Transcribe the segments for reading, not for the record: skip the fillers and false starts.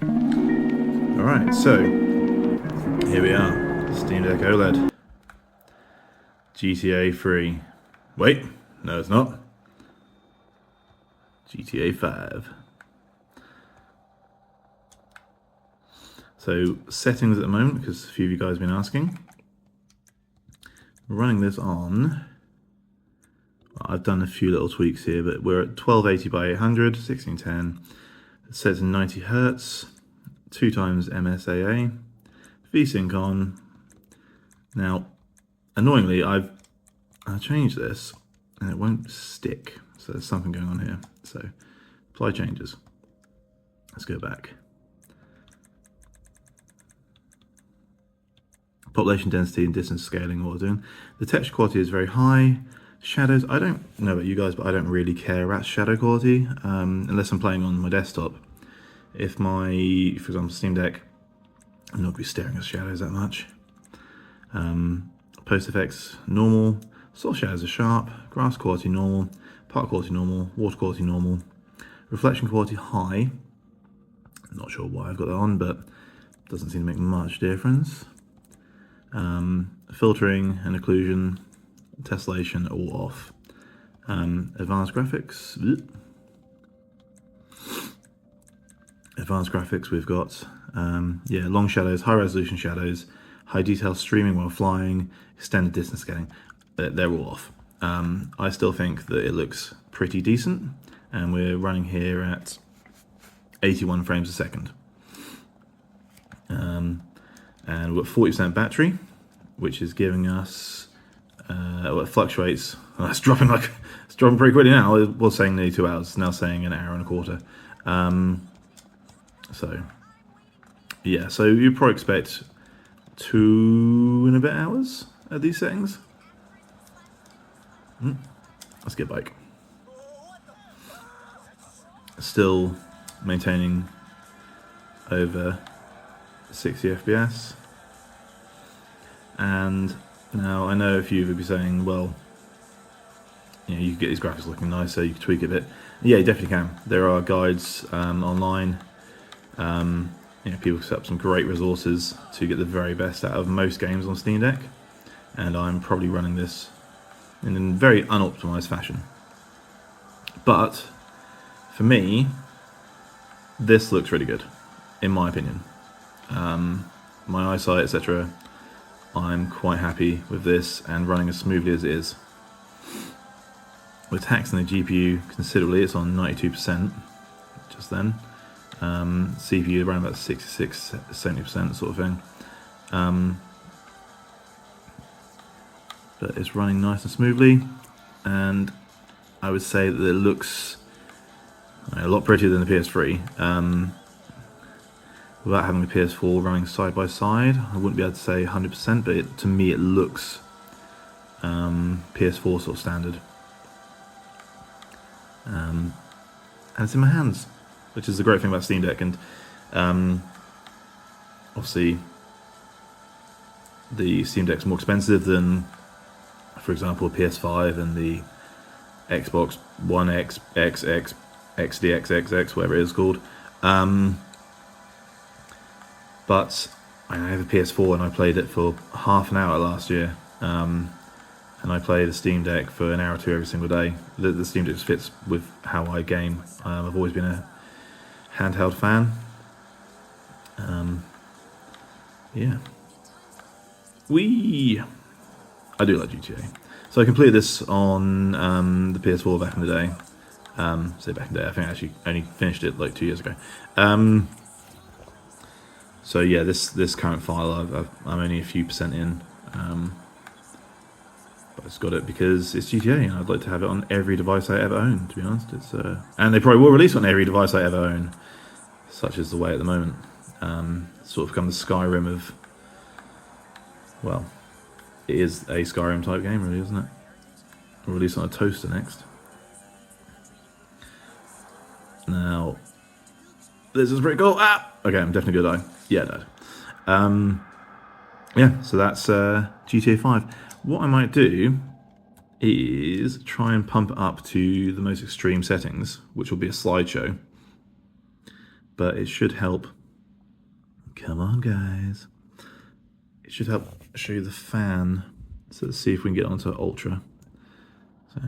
Alright, so here we are. Steam Deck OLED. GTA 3. Wait, no it's not. GTA 5. So settings at the moment, because a few of you guys have been asking. We're running this on, I've done a few little tweaks here, but we're at 1280 by 800, 1610. It sets in 90 Hertz, 2 times MSAA, VSync on. Now, annoyingly, I changed this and it won't stick. So there's something going on here. So apply changes. Let's go back. Population density and distance scaling, what we're doing. The texture quality is very high. Shadows, I don't know about you guys, but I don't really care about shadow quality unless I'm playing on my desktop. If my, for example, Steam Deck, I'm not going to be staring at shadows that much. Post effects, normal. Source shadows are sharp. Grass quality, normal. Part quality, normal. Water quality, normal. Reflection quality, high. Not sure why I've got that on, but doesn't seem to make much difference. Filtering and occlusion, tessellation, all off. Advanced graphics. Advanced graphics, we've got yeah, long shadows, high resolution shadows, high detail streaming while flying, extended distance scaling. They're all off. I still think that it looks pretty decent, and we're running here at 81 frames a second. And we've got 40% battery, which is giving us, well, it fluctuates. Oh, it's dropping pretty quickly now. It was saying nearly 2 hours, it's now saying an hour and a quarter. So, yeah, so you probably expect 2 and a bit hours at these settings. Let's get back. Still maintaining over 60 FPS. And now I know a few of you would be saying, well, you know, you could get these graphics looking nice, so you can tweak it a bit. Yeah, you definitely can. There are guides online. You know, people set up some great resources to get the very best out of most games on Steam Deck, and I'm probably running this in a very unoptimized fashion. But for me, this looks really good, in my opinion. My eyesight, etc., I'm quite happy with this and running as smoothly as it is. We're taxing the GPU considerably. It's on 92% just then. CPU around about 66, 70% sort of thing. But it's running nice and smoothly, and I would say that it looks a lot prettier than the PS3. Without having the PS4 running side by side, I wouldn't be able to say 100%, but to me it looks PS4 sort of standard. And it's in my hands, which is the great thing about Steam Deck. And obviously the Steam Deck's more expensive than, for example, a PS5 and the Xbox One X, XX, XDXXX, whatever it is called. But I have a PS4 and I played it for half an hour last year. And I play the Steam Deck for an hour or two every single day. The Steam Deck just fits with how I game. I've always been a handheld fan. Yeah. I do like GTA. So I completed this on the PS4 back in the day. Say back in the day, I think I actually only finished it like 2 years ago. So yeah, this current file, I'm only a few percent in. But I just got it because it's GTA, and I'd like to have it on every device I ever own, to be honest. It's and they probably will release it on every device I ever own. Such is the way at the moment. It's sort of become the Skyrim of, well, it is a Skyrim type game, really, isn't it? We'll release on a toaster next. Now, this is pretty cool. Okay, I'm definitely gonna die. Yeah, I died. Yeah, so that's GTA 5. What I might do is try and pump it up to the most extreme settings, which will be a slideshow. But it should help Come on, guys. It should help show you the fan. So let's see if we can get onto Ultra. So.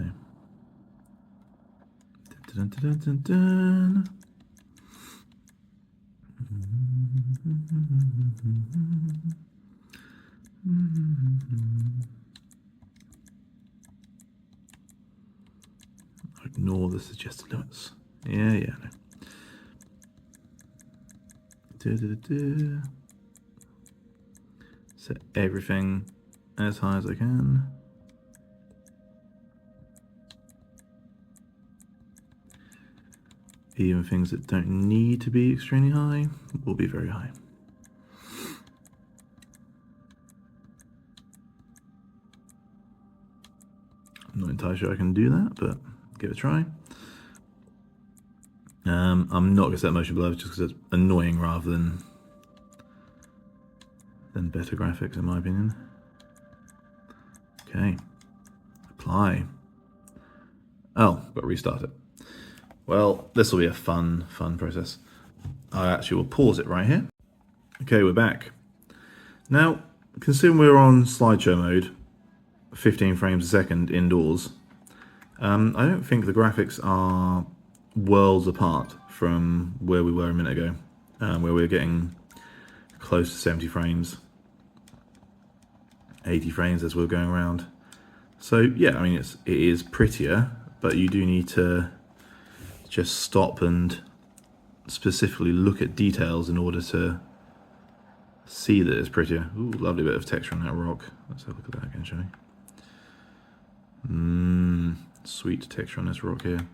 Dun, dun, dun, dun, dun. Ignore the suggested limits. Yeah. No. Set everything as high as I can. Even things that don't need to be extremely high will be very high. I'm not entirely sure I can do that, but give it a try. I'm not going to set motion blur just because it's annoying rather than better graphics in my opinion. Okay, apply. Oh, got to restart it. Well, this will be a fun process. I actually will pause it right here. Okay, we're back. Now, considering we're on slideshow mode, 15 frames a second indoors, I don't think the graphics are worlds apart from where we were a minute ago, where we were getting close to 70 frames, 80 frames as we were going around. So yeah, I mean it is prettier, but you do need to just stop and specifically look at details in order to see that it's prettier. Ooh, lovely bit of texture on that rock. Let's have a look at that again, shall we? Sweet texture on this rock here.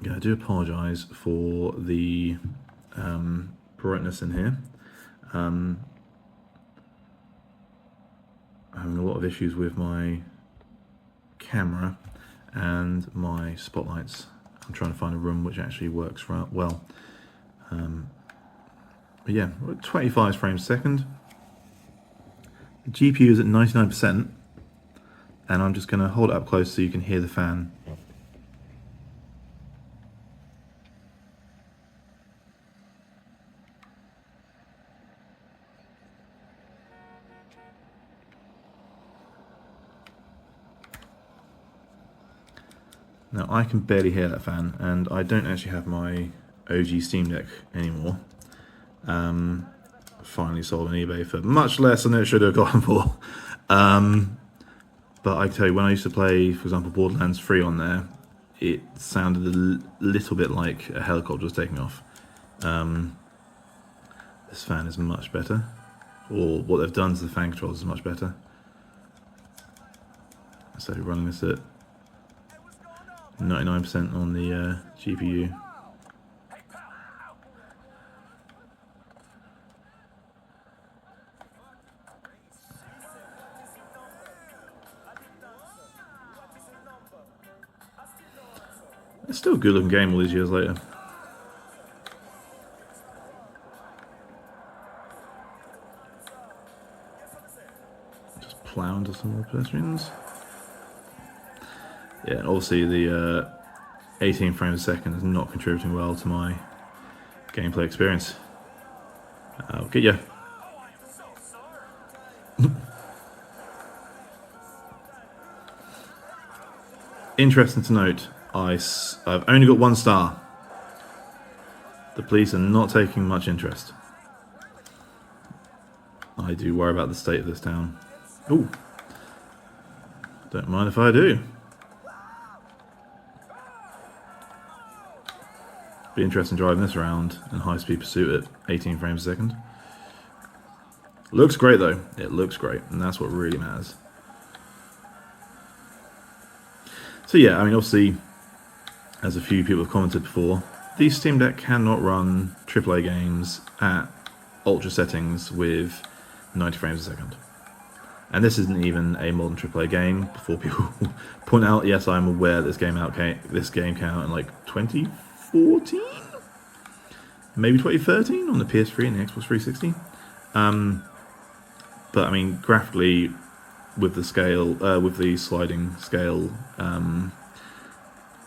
Yeah, I do apologise for the brightness in here. I'm having a lot of issues with my camera and my spotlights. I'm trying to find a room which actually works well. But yeah, 25 frames a second. The GPU is at 99%, and I'm just going to hold it up close so you can hear the fan. Now I can barely hear that fan, and I don't actually have my OG Steam Deck anymore. Finally sold on eBay for much less than it should have gotten for. But I tell you, when I used to play, for example, Borderlands 3 on there, it sounded a little bit like a helicopter was taking off. This fan is much better, or what they've done to the fan controls is much better. So running this at 99% on the GPU. It's still a good looking game all these years later. Just plow into some more pedestrians. Yeah, and obviously the 18 frames a second is not contributing well to my gameplay experience. I'll get you. Interesting to note, I've only got 1 star. The police are not taking much interest. I do worry about the state of this town. Ooh. Don't mind if I do. Be interesting driving this around in high-speed pursuit at 18 frames a second. Looks great though. It looks great, and that's what really matters. So yeah, I mean obviously, as a few people have commented before, the Steam Deck cannot run AAA games at ultra settings with 90 frames a second. And this isn't even a modern AAA game. Before people point out, yes, I'm aware this game came out in like 2014, maybe 2013 on the PS3 and the Xbox 360. But I mean, graphically, with the scale, with the sliding scale,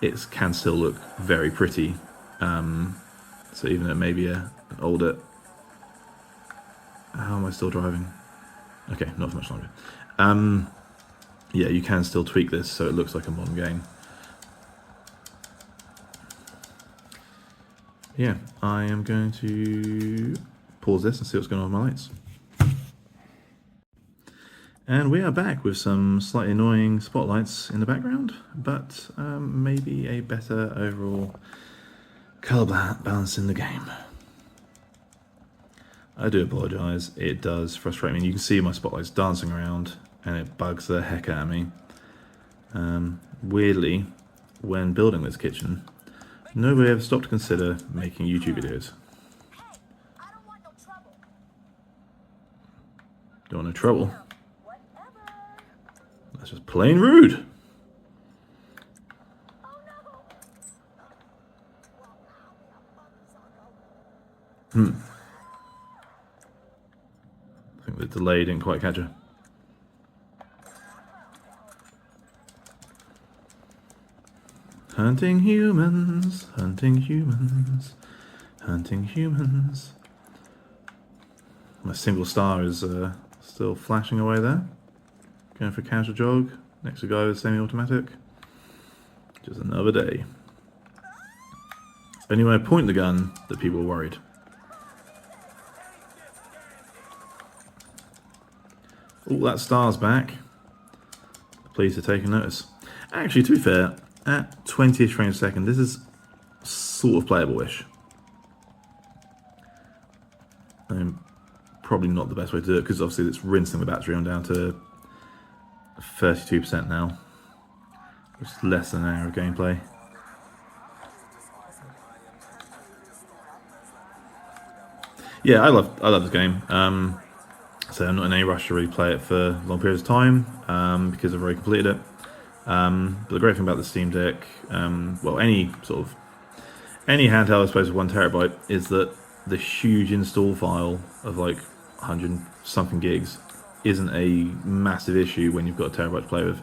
it can still look very pretty. So even at maybe an older How am I still driving? Okay, not for much longer. Yeah, you can still tweak this so it looks like a modern game. Yeah, I am going to pause this and see what's going on with my lights. And we are back with some slightly annoying spotlights in the background, but maybe a better overall colour balance in the game. I do apologise, it does frustrate me. You can see my spotlights dancing around and it bugs the heck out of me. Weirdly, when building this kitchen, nobody ever stopped to consider making YouTube videos. Don't want no trouble. That's just plain rude. I think the delay didn't quite catch her. Hunting humans, hunting humans, hunting humans. My single star is still flashing away there. Going for a casual jog, next to a guy with semi-automatic. Just another day. It's only when I point the gun that people are worried. Oh, that star's back. Pleased to take a notice. Actually, to be fair, at 20ish frames per second, this is sort of playable-ish. Probably not the best way to do it, because obviously it's rinsing the battery. I'm down to 32% now, which is less than an hour of gameplay. Yeah, I love this game. So I'm not in any rush to really play it for long periods of time because I've already completed it. But the great thing about the Steam Deck, well, any handheld, I suppose, with 1TB, is that the huge install file of like 100 something gigs isn't a massive issue when you've got a terabyte to play with.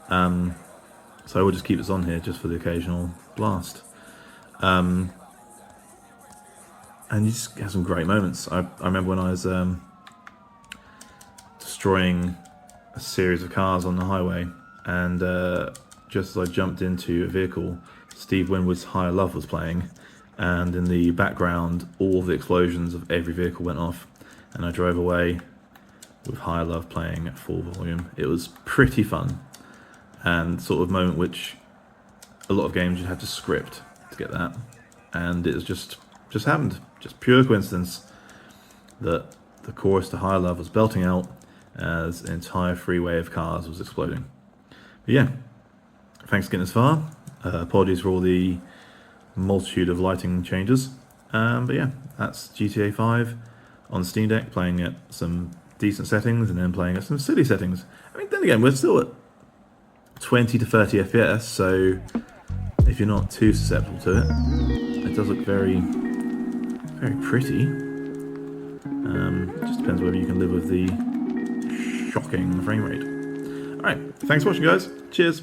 So I will just keep this on here just for the occasional blast. And you just have some great moments. I remember when I was destroying a series of cars on the highway, and just as I jumped into a vehicle, Steve Winwood's Higher Love was playing, and in the background all of the explosions of every vehicle went off, and I drove away with Higher Love playing at full volume. It was pretty fun, and sort of moment which a lot of games you'd have to script to get that, and it was just happened. Just pure coincidence that the chorus to Higher Love was belting out as an entire freeway of cars was exploding. But yeah, thanks for getting this far. Apologies for all the multitude of lighting changes. But yeah, that's GTA 5 on Steam Deck, playing at some decent settings and then playing at some silly settings. I mean, then again, we're still at 20 to 30 FPS, so if you're not too susceptible to it, it does look very, very pretty. It just depends whether you can live with the shocking frame rate. Alright, thanks for watching, guys. Cheers.